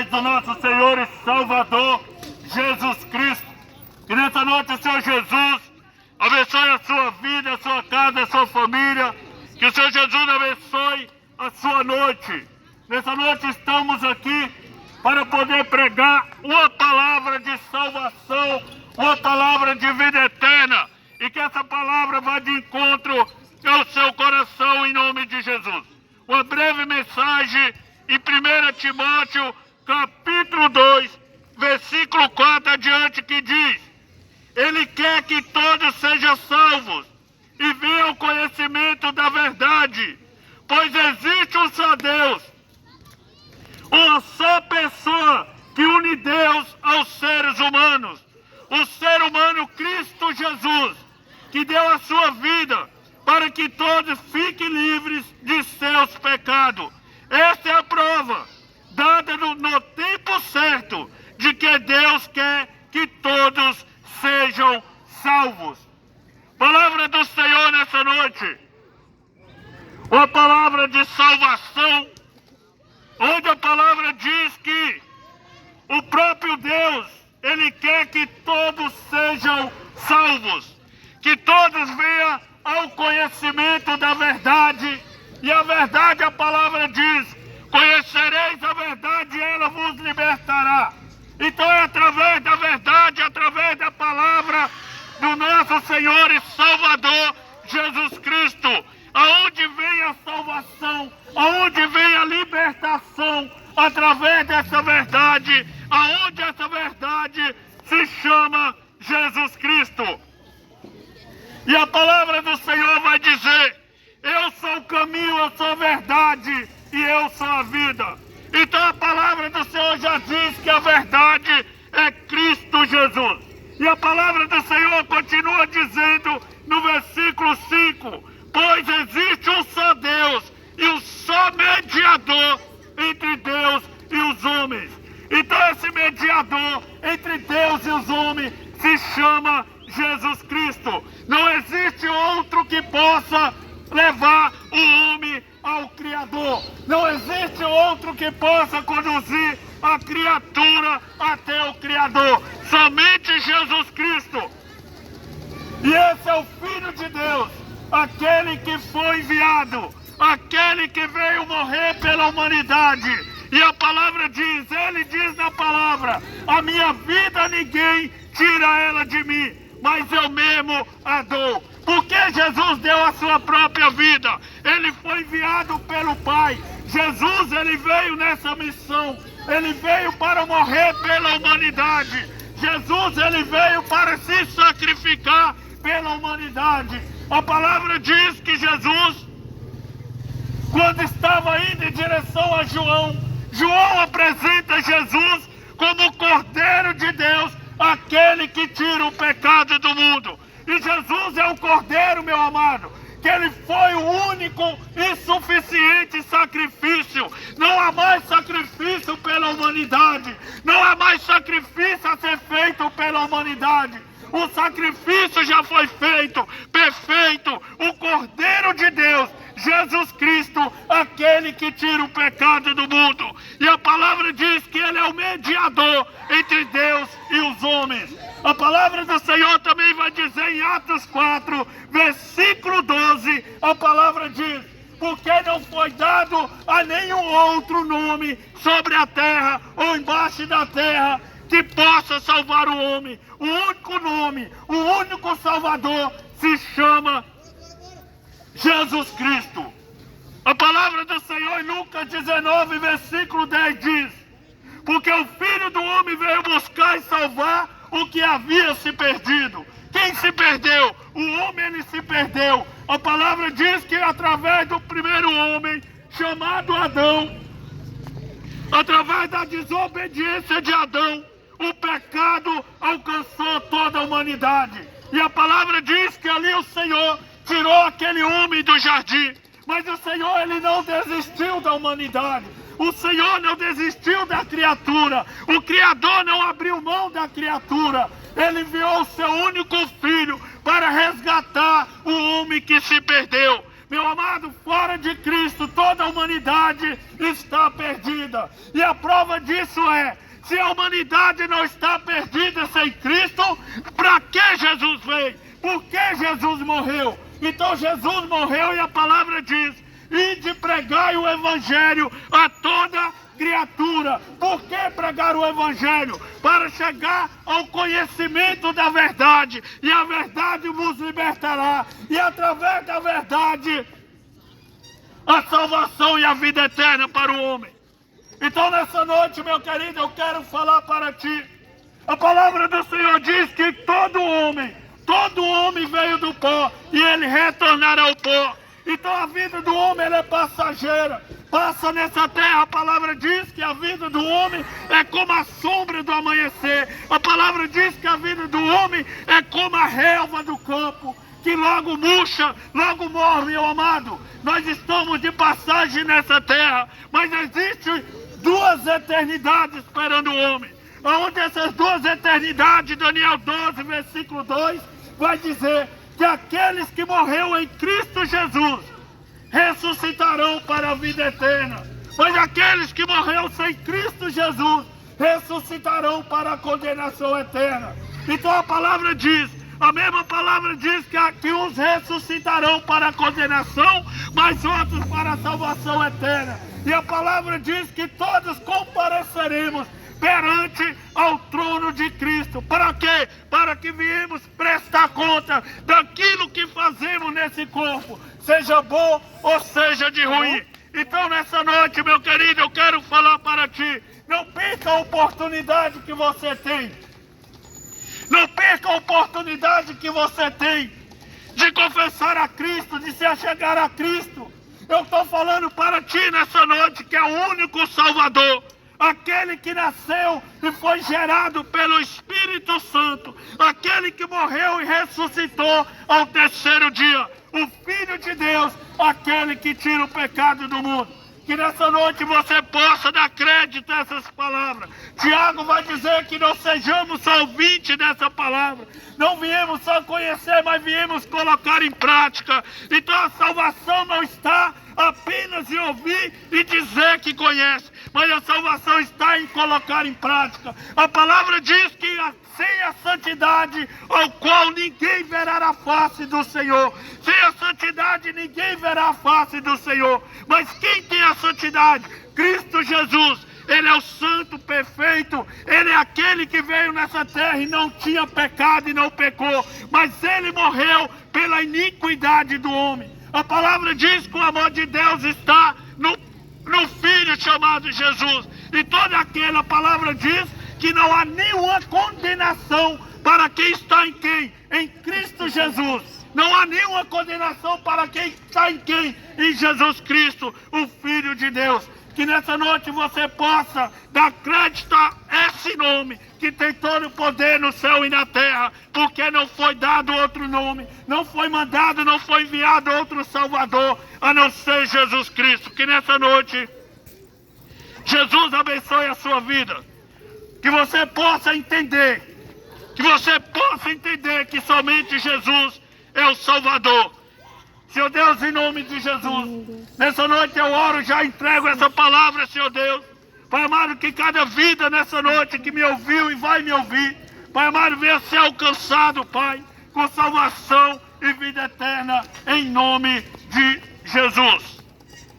paz do nosso Senhor e Salvador, Jesus Cristo. Que nessa noite o Senhor Jesus abençoe a sua vida, a sua casa, a sua família. Que o Senhor Jesus abençoe a sua noite. Nessa noite estamos aqui para poder pregar uma palavra de salvação, uma palavra de vida eterna. E que essa palavra vá de encontro ao seu coração em nome de Jesus. Uma breve mensagem em 1 Timóteo, capítulo 2, versículo 4 adiante, que diz: Ele quer que todos sejam salvos e venham ao conhecimento da verdade, pois existe um só Deus, uma só pessoa que une Deus aos seres humanos, o ser humano Cristo Jesus, que deu a sua vida para que todos fiquem livres de seus pecados. Esta é a prova, dada no tempo certo, de que Deus quer que todos sejam salvos. Palavra do Senhor nessa noite, uma palavra de salvação, onde a palavra diz que o próprio Deus, Ele quer que todos sejam salvos, que todos venham ao conhecimento da verdade. E a verdade, a palavra diz: conhecereis a verdade e ela vos libertará. Então é através da verdade, através da palavra do nosso Senhor e Salvador Jesus Cristo, aonde vem a salvação, aonde vem a libertação, através dessa verdade, aonde essa verdade se chama Jesus Cristo. E a palavra do Senhor vai dizer: eu sou o caminho, eu sou a verdade e eu sou a vida. Então a palavra do Senhor já diz que a verdade é Cristo Jesus. E a palavra do Senhor continua dizendo no versículo 5: pois existe um só Deus e um só mediador entre Deus e os homens. Então esse mediador entre Deus e os homens se chama Jesus Cristo. Não existe outro que possa levar o homem ao Criador. Não existe outro que possa conduzir a criatura até o Criador. Somente Jesus Cristo. E esse é o Filho de Deus, aquele que foi enviado, aquele que veio morrer pela humanidade. E a palavra diz, ele diz na palavra: a minha vida ninguém tira ela de mim, mas eu mesmo a dou. Porque Jesus deu a sua própria vida. Ele foi enviado pelo Pai. Jesus, ele veio nessa missão. Ele veio para morrer pela humanidade. Jesus, ele veio para se sacrificar pela humanidade. A palavra diz que Jesus, quando estava indo em direção a João, João apresenta Jesus como o Cordeiro de Deus, aquele que tira o pecado do mundo. E Jesus é o Cordeiro, meu amado, que ele foi o único e suficiente sacrifício. Não há mais sacrifício pela humanidade. Não há mais sacrifício a ser feito pela humanidade. O sacrifício já foi feito, perfeito. O Cordeiro de Deus, Jesus Cristo, aquele que tira o pecado do mundo. E a palavra diz que ele é o mediador entre Deus e os homens. A palavra do Senhor também vai dizer em Atos 4, versículo 12, a palavra diz: porque não foi dado a nenhum outro nome sobre a terra ou embaixo da terra que possa salvar o homem. O único nome, o único Salvador se chama Jesus Cristo. A palavra do Senhor em Lucas 19, versículo 10 diz: porque o Filho do Homem veio buscar e salvar o que havia se perdido. Quem se perdeu? O homem, ele se perdeu. A palavra diz que através do primeiro homem, chamado Adão, através da desobediência de Adão, o pecado alcançou toda a humanidade. E a palavra diz que ali o Senhor tirou aquele homem do jardim. Mas o Senhor, ele não desistiu da humanidade. O Senhor não desistiu da criatura. O Criador não abriu mão da criatura. Ele enviou o seu único filho para resgatar o homem que se perdeu. Meu amado, fora de Cristo, toda a humanidade está perdida. E a prova disso é, se a humanidade não está perdida sem Cristo, para que Jesus veio? Por que Jesus morreu? Então Jesus morreu e a palavra diz: ide pregai o Evangelho a toda criatura. Por que pregar o Evangelho? Para chegar ao conhecimento da verdade, e a verdade vos libertará, e através da verdade a salvação e a vida eterna para o homem. Então nessa noite, meu querido, eu quero falar para ti. A palavra do Senhor diz que todo homem veio do pó e ele retornará ao pó. Então a vida do homem ela é passageira, passa nessa terra. A palavra diz que a vida do homem é como a sombra do amanhecer. A palavra diz que a vida do homem é como a relva do campo, que logo murcha, logo morre, meu amado. Nós estamos de passagem nessa terra, mas existem duas eternidades esperando o homem. Onde essas duas eternidades, Daniel 12, versículo 2, vai dizer que aqueles que morreram em Cristo Jesus ressuscitarão para a vida eterna, mas aqueles que morreram sem Cristo Jesus ressuscitarão para a condenação eterna. Então a palavra diz, a mesma palavra diz que uns ressuscitarão para a condenação, mas outros para a salvação eterna. E a palavra diz que todos compareceremos perante ao trono de Cristo. Para quê? Para que viemos prestar conta daquilo que fazemos nesse corpo, seja bom ou seja de ruim. Então nessa noite, meu querido, eu quero falar para ti: não perca a oportunidade que você tem. Não perca a oportunidade que você tem de confessar a Cristo, de se achegar a Cristo. Eu estou falando para ti nessa noite que é o único Salvador, aquele que nasceu e foi gerado pelo Espírito Santo, aquele que morreu e ressuscitou ao terceiro dia, o Filho de Deus, aquele que tira o pecado do mundo. Que nessa noite você possa dar crédito a essas palavras. Tiago vai dizer que não sejamos só ouvintes dessa palavra. Não viemos só conhecer, mas viemos colocar em prática. Então a salvação não está apenas em ouvir e dizer que conhece, mas a salvação está em colocar em prática. A palavra diz que sem a santidade, ao qual ninguém verá a face do Senhor. Sem a santidade, ninguém verá a face do Senhor. Mas quem tem a santidade? Cristo Jesus. Ele é o santo perfeito. Ele é aquele que veio nessa terra e não tinha pecado e não pecou. Mas ele morreu pela iniquidade do homem. A palavra diz que o amor de Deus está no Filho chamado Jesus. E toda aquela palavra diz que não há nenhuma condenação para quem está em quem? Em Cristo Jesus. Não há nenhuma condenação para quem está em quem? Em Jesus Cristo, o Filho de Deus. Que nessa noite você possa dar crédito a esse nome, que tem todo o poder no céu e na terra, porque não foi dado outro nome, não foi mandado, não foi enviado outro Salvador, a não ser Jesus Cristo. Que nessa noite Jesus abençoe a sua vida. Que você possa entender, que somente Jesus é o Salvador. Senhor Deus, em nome de Jesus, nessa noite eu oro, já entrego essa palavra, Senhor Deus. Pai amado, que cada vida nessa noite que me ouviu e vai me ouvir, Pai amado, venha ser alcançado, Pai, com salvação e vida eterna, em nome de Jesus.